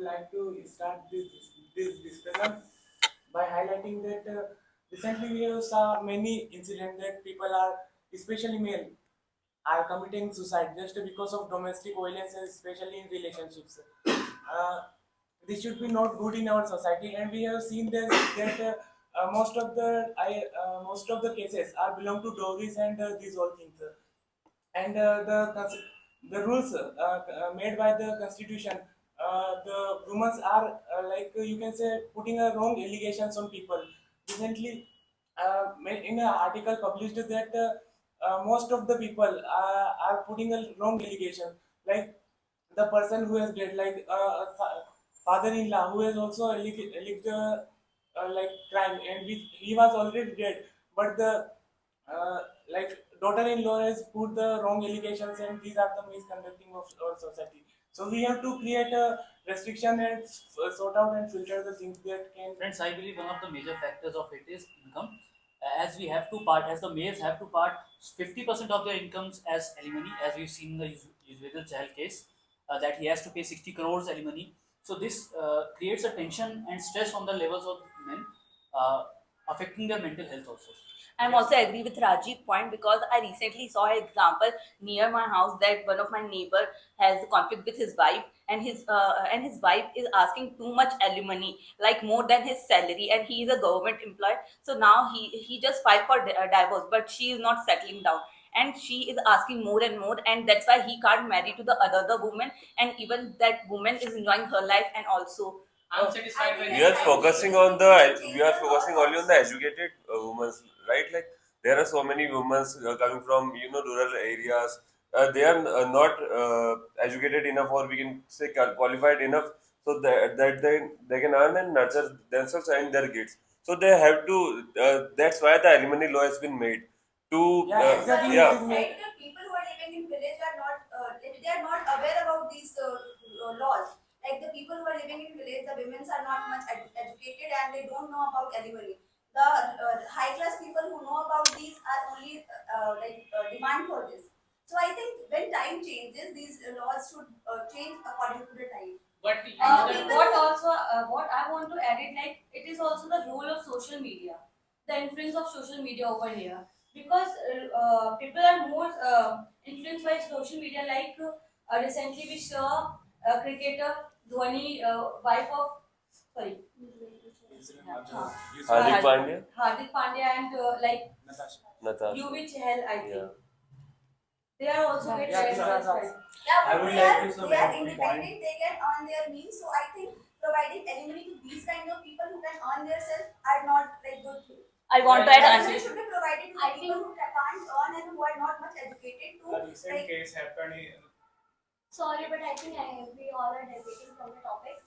like to start this discussion by highlighting that recently we have saw many incidents that people are, especially male, are committing suicide just because of domestic violence, and especially in relationships. This should be not good in our society, and we have seen this that most of the cases are belong to dowries and these all things. And the rules made by the constitution, the women are you can say putting a wrong allegations on people. Recently in an article published that most of the people are putting a wrong allegation, like the person who has died, like father-in-law who has also alleged crime, and he was already dead, but the like daughter-in-law has put the wrong allegations, and these are the misconducting of our society. So we have to create a restriction and sort out and filter the things that can. Friends, I believe one of the major factors of it is income. As we have to part, as the males have to part 50% of their incomes as alimony, as we've seen in the Yuzvedal Chahal case, that he has to pay 60 crores alimony. So this creates a tension and stress on the levels of men, uh, affecting their mental health also. I'm also agree with Rajiv point because I recently saw an example near my house that one of my neighbor has a conflict with his wife, and his wife is asking too much alimony, like more than his salary, and he is a government employee. So now he just filed for divorce, but she is not settling down, and she is asking more and more, and that's why he can't marry to the other woman, and even that woman is enjoying her life and also. I'm satisfied by We are focusing on the we are focusing only on the educated women, right? Like there are so many women coming from rural areas. They are not educated enough, or we can say qualified enough, so that they can earn and nurture themselves and their kids. So they have to. That's why the alimony law has been made to. Yeah, exactly. Yeah. It is made. Right, the people who are living in village are not they are not aware about these laws. Like the people who are living in village, the women are not much educated and they don't know about alimony. The high class people who know about these are only demand for this. So I think when time changes, these laws should change according to the time. But What I want to add it, like it is also the role of social media, the influence of social media over here, because people are more influenced by social media. Like recently we saw cricketer Dhoni, wife of sorry, Hardik Pandya, Hardik Pandya, and like Natasha. Yuvi Chahal, I think Yeah. they are also get Yeah, shared these are as well. Yeah, I but would they like are to they are some independent. point. They can earn their means. So I think providing alimony to these kind of people who can earn themselves are not like good thing. I want to add Alimony should be provided to the people who can't earn and who are not much educated to A recent case happened in. Sorry, but I think we all are deviating from the topic.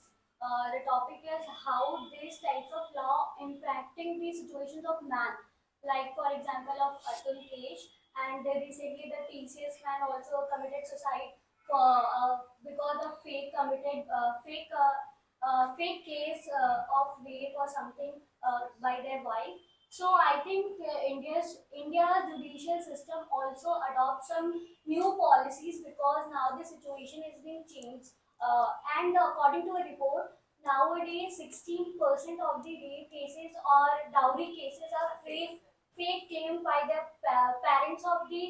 The topic is how these types of law impacting the situations of man. Like for example of Atul Kesh, and recently the TCS man also committed suicide for because of fake case of rape or something by their wife. So I think India's judicial system also adopts some new policies because now the situation is being changed. And according to a report, nowadays 16% of the rape cases or dowry cases are fake claimed by the parents of the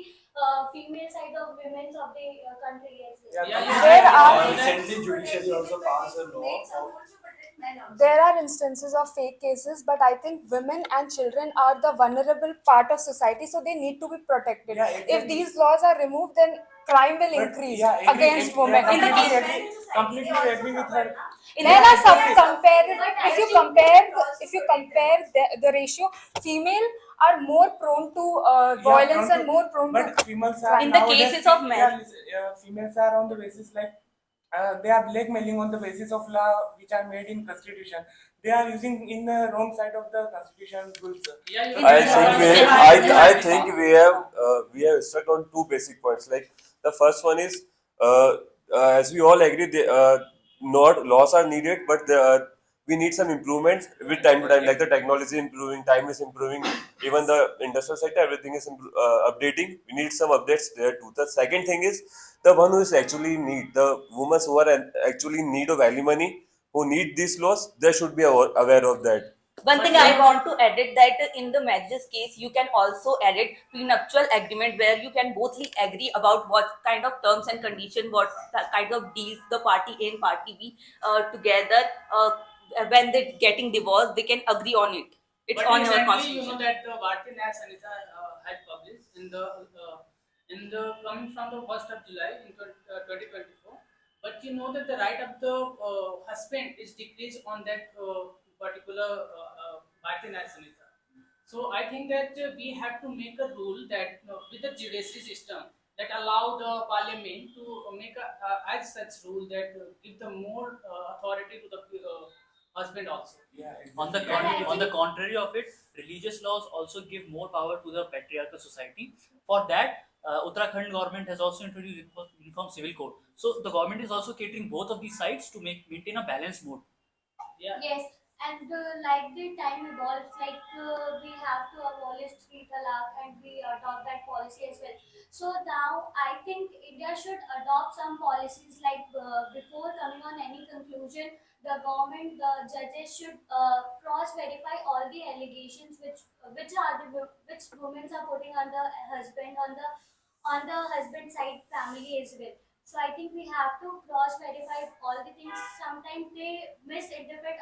female side of women of the country as well. There are Recently judiciary also passed a law made some of. rules to protect men also. There are instances of fake cases, but I think women and children are the vulnerable part of society, so they need to be protected. Yeah, exactly. If these laws are removed, then crime will But, increase yeah, agree, against agree, women. yeah, In the completely case, agree, completely agree with her. then Yeah, some exactly. if you compare the ratio, female are more prone to violence and more prone to But females are In the nowadays- cases of men. yeah, females are on the basis like they are blackmailing on the basis of law which are made in constitution. They are using in the wrong side of the constitution rules. I think we have stuck on two basic points. Like the first one is as we all agree, not laws are needed, but we need some improvements with time to time. Like the technology improving, time is improving, even the industrial sector, everything is updating. We need some updates there too. The second thing is the one who is actually in need, the women who are actually in need of alimony. who need these laws, they should be aware of that. One thing I want to edit that in the marriages case, you can also edit prenuptial agreement where you can bothly agree about what kind of terms and condition, what kind of deals the party A and party B together when they're getting divorced, they can agree on it. It's But on your recently, constitution. you know that Bharti न्याय Sanhita had published in the coming from the 1st of July in 2024. But you know that the right of the husband is decreased on that particular Bharti न्याय Sanhita. So I think that we have to make a rule that with the judiciary system that allow the parliament to make as such rule that give the more authority to the husband also. Yeah, On the exactly. on the contrary of it, religious laws also give more power to the patriarchal society. For that, Uttarakhand government has also introduced uniform civil code. So the government is also catering both of these sides to maintain a balanced mode. Yeah. Yes, and like the time evolves, like we have to abolish three talaq and we adopt that policy as well. So now I think India should adopt some policies like before coming on any conclusion, the government, the judges should cross-verify all the allegations which women are putting on the husband on the husband side family as well. So I think we have to cross-verify all the things. Sometimes they misinterpret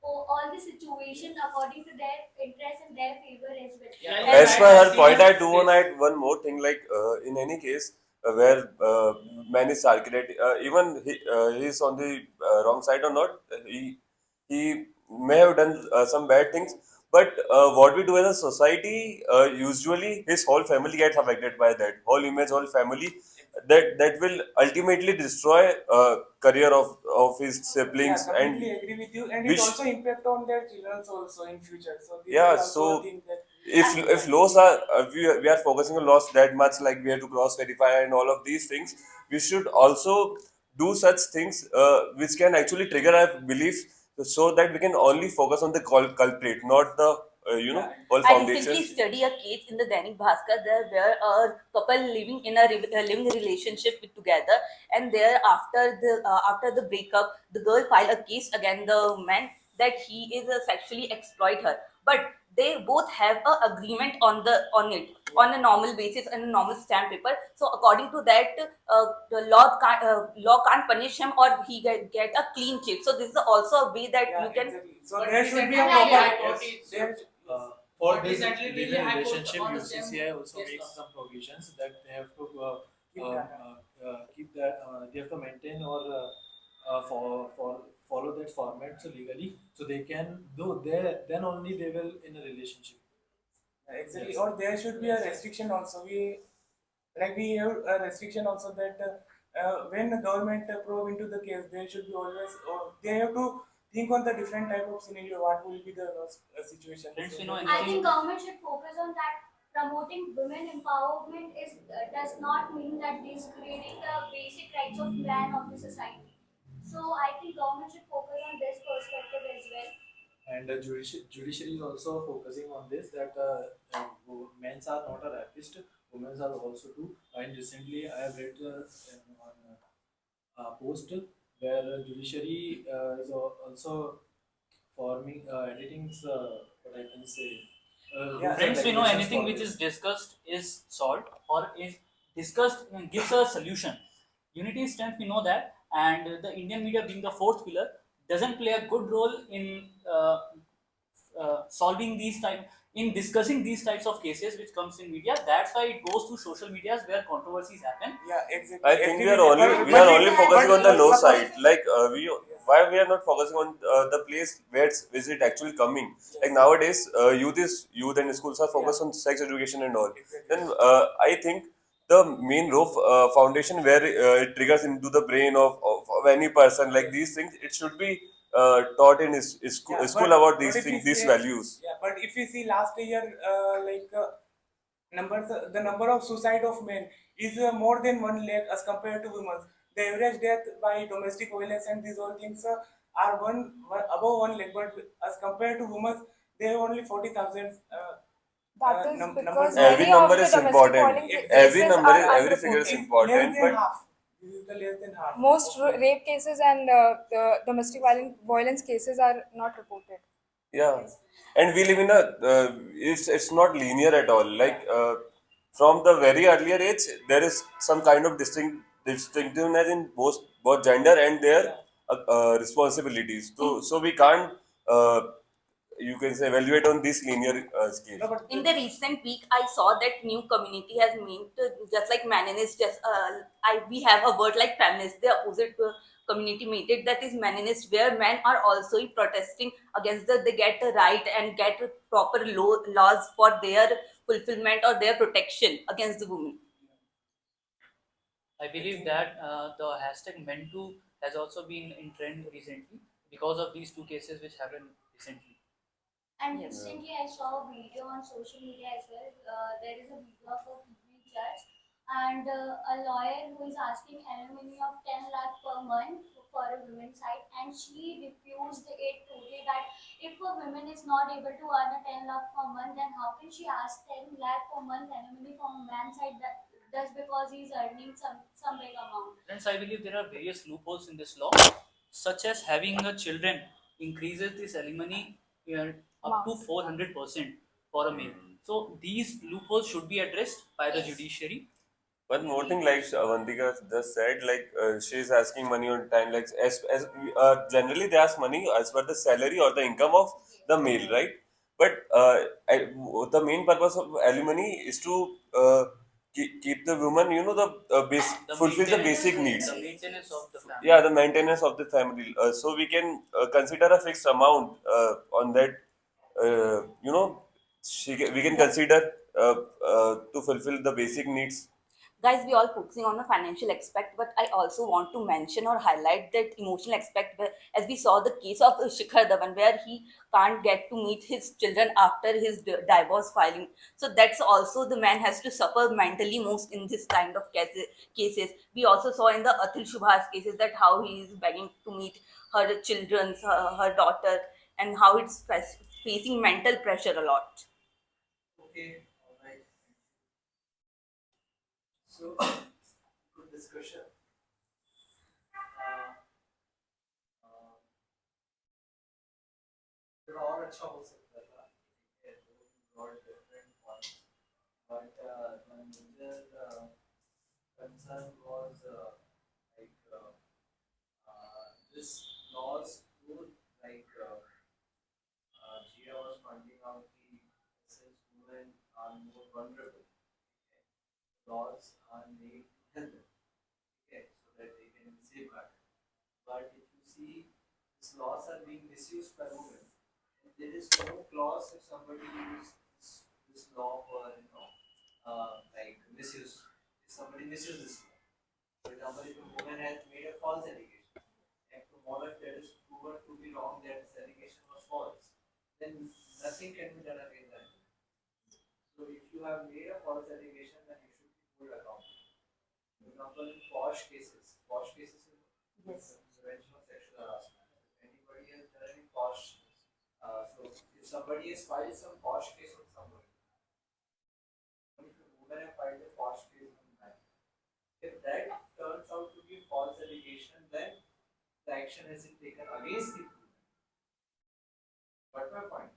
all the situation according to their interest and their favor as well. Yeah, As yeah, per I her see point, this I do want to space. add one more thing. Like in any case, where man is circulating, even he is on the wrong side or not, he may have done some bad things. But what we do as a society, usually his whole family gets affected by that. Whole image, whole family. That will ultimately destroy career of his siblings, Yeah, and completely agree with you, and it which also impact on their children also in future. So this yeah. is also a So thing that if laws are we are focusing on laws that much, like we have to cross verify and all of these things, we should also do such things which can actually trigger our beliefs, so that we can only focus on the culprit, not the Yeah. whole I foundation. recently studied a case in the Dainik Bhaskar. There were a couple living in a living relationship with together, and there after the breakup, the girl filed a case against the man that he is sexually exploit her. But they both have a agreement on it on a normal basis and a normal stamp paper. So according to that, the law can't punish him or he get a clean chit. So this is also a way that yeah, you can. exactly. So But there should be a recently proper. High Court Yes, is- there, For But this recently Delhi living High Court relationship, on the same UCCI also case makes law. some provisions that they have to Keep that. keep that they have to maintain or for follow that format so legally, so they can do there. Then only they will in a relationship. exactly. Yes. Or there should be a restriction also. We have a restriction also that when the government probe into the case, they should be always they have to think on the different type of scenario. What will be the situation? Friends, So we know that- I think government should focus on that. Promoting women empowerment is does not mean that is creating the basic rights of man of the society. So I think government should focus on this perspective as well. And the judiciary is also focusing on this, that men are not a rapist, women are also too. And recently I have read on a post where judiciary is also forming editing what I can say. Yeah, Friends, we know regulations anything for which this. is discussed is solved or is discussed gives a solution. Unity is strength, we know that, and the Indian media being the fourth pillar doesn't play a good role in solving these type in discussing these types of cases which comes in media. That's why it goes to social medias where controversies happen. Yeah, exactly. I think we Agree are with you. only But- we are but only it- focusing but on the low suppose- side. Like why we are not focusing on the place where is it actually coming? Like nowadays, youth and schools are focused on sex education and all. Exactly. Then I think the main roof foundation where it triggers into the brain of any person, like these things, it should be taught in Yeah, school but- about but these if you things, these say- values. Yeah, but if you see last year, the number of suicide of men is more than 1 lakh as compared to women. The average death by domestic violence and these all things are above 1 lakh, but as compared to women, they have only 40,000. That is numbers because are- Every many number of the is domestic important. violence Every cases number are is- every figure is underreported. important, Less than but half. This is the less than half. Most Okay. rape cases and the domestic violence cases are not reported. Yeah, and we live in a it's not linear at all. Like from the very earlier age, there is some kind of distinctiveness in both gender and their responsibilities. So we can't uh, you can say evaluate on this linear scale. No, but In the recent week, I saw that new community has made just like Maninist. We have a word like feminist. The opposite community made it, that is Maninist, where men are also protesting against the they get a right and get proper laws for their fulfillment or their protection against the women. I believe that the hashtag #MenToo has also been in trend recently because of these two cases which happened recently. And Yes. recently, I saw a video on social media as well. There is a video of a female judge and a lawyer who is asking alimony of 10 lakh per month for a women's side, and she refused it totally. That if a woman is not able to earn a 10 lakh per month, then how can she ask 10 lakh per month alimony from a man's side? That just because he is earning some big amount. Friends, I believe there are various loopholes in this law, such as having a children increases this alimony up to 400% for a male. So these loopholes should be addressed by the judiciary. One more thing, like Avantika just said, like she's asking money on time. Like as generally they ask money as per the salary or the income of the male, right? But the main purpose of alimony is to keep the woman, fulfill the basic needs. The maintenance of the family. Yeah, the maintenance of the family. So we can consider a fixed amount on that. We can consider to fulfill the basic needs. Guys, we all focusing on the financial aspect, but I also want to mention or highlight that emotional aspect, as we saw the case of Shikhar Dhawan, where he can't get to meet his children after his divorce filing. So that's also the man has to suffer mentally most in this kind of cases. We also saw in the Atul Subhas cases that how he is begging to meet her children, her daughter, and how it's facing mental pressure a lot. Okay, all right. So, good discussion. Uh, फिर और अच्छा हो सकता था ठीक है तो broad different points but the major concern was this laws would Jia was pointing out since women are more vulnerable okay, laws are made to help them okay, so that they can be safeguarded but if you see these laws are being misused by women there is no clause if somebody uses this law for misuse. If somebody misuses this law, for example, if a woman has made a false allegation, and tomorrow if that is proven to be wrong, that this allegation was false, then nothing can be done against that. So if you have made a false allegation, then you should be held accountable. For example, in posh cases Yes. prevention of sexual harassment. If anybody has done any posh so if somebody has filed some posh case on somebody, if a woman has filed a posh case on man, if that turns out to be a false allegation, then the action has been taken against the woman. But my point.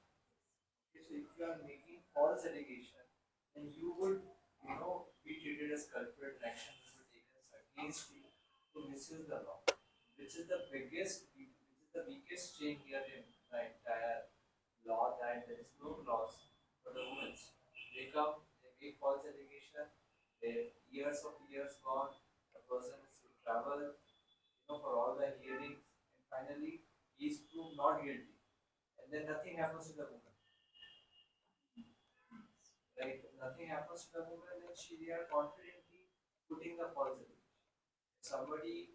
Okay, so if you are making false allegation, then you would, be treated as culprit and action will be taken against you to misuse the law, which is the weakest chain here in the entire law that there is no laws for the women. They come, they make false allegation, their years gone, the person is to travel, for all the hearings, and finally he is proved not guilty. And then nothing happens to the woman. Right? Nothing happens to the woman, and they are confidently putting the false allegation. Somebody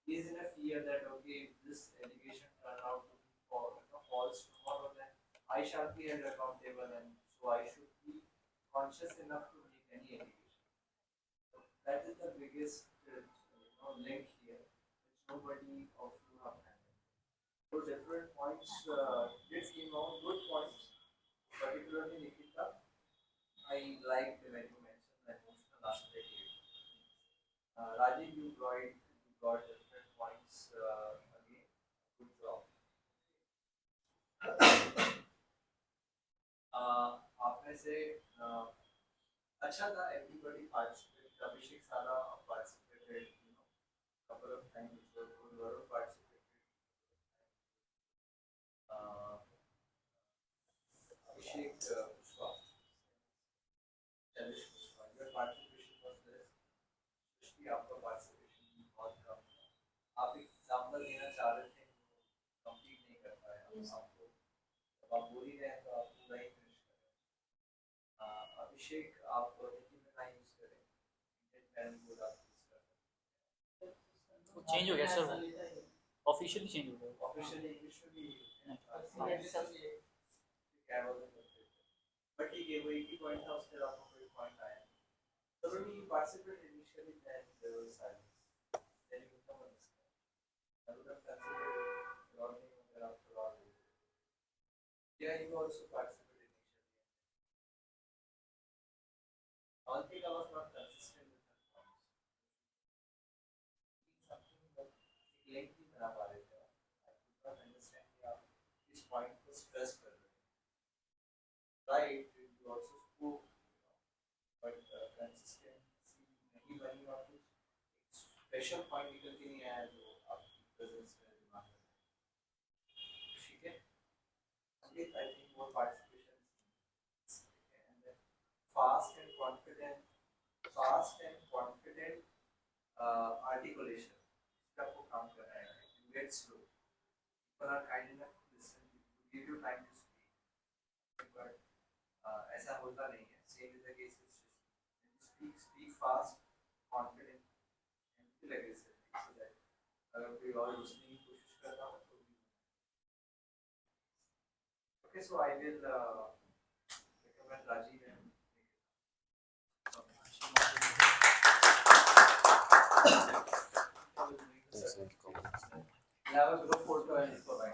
is in a fear that okay, if this allegation turned out to be false tomorrow, then I shall be held accountable, and so I should be conscious enough to make any allegation. So that is the biggest link here, which nobody of you have handled. So different points. This came out good points, particularly Nikita. I like when you mentioned the emotional aspect here. Rajiv, you got different points again. Good job. आप में से अच्छा था, everybody participated. Abhishek Sala participated, couple of times. Gaurav participated. Abhishek Pushpa, Chalish Pushpa, your participation was less. Especially आपका participation बहुत कम था. आप एक एग्जाम्पल देना चाह रहे थे, कंप्लीट नहीं कर पाए. आपको जब आप बोल ही रहे हैं तो आप पूरा ही फिनिश करें. अभिषेक, आप हिंदी में ना यूज करें, इंडियन पैरल बोर्ड आप यूज करें. वो चेंज हो गया सर, ऑफिशियली चेंज हो गया. ऑफिशियली इंग्लिश में भी बट ठीक है, वो एक ही पॉइंट था, उसके बाद आपको कोई पॉइंट आया. So when you participate initially, then there was silence. Then you become a listener. I would have considered logging there after all. Yeah, you also participated initially. One thing I was not consistent with the points. Something that lengthy बना पा रहे थे. I could not understand कि आप इस point को stress कर रहे हैं. Right, you also spoke, but consistency नहीं बनी और कुछ स्पेशल पॉइंट निकल के नहीं आया जो आपकी प्रेजेंस में दिमाग में. ठीक है, I think more participation and then fast and confident articulation, इस पे आपको काम करना है. You get slow, people are kind enough to listen, give you time to speak, but ऐसा होता नहीं है. Same is the case with speak fast, confident, and feel aggressive, so that अगर कोई और उसने की कोशिश कर रहा हो तो भी. Okay, so I will recommend Rajiv and have a group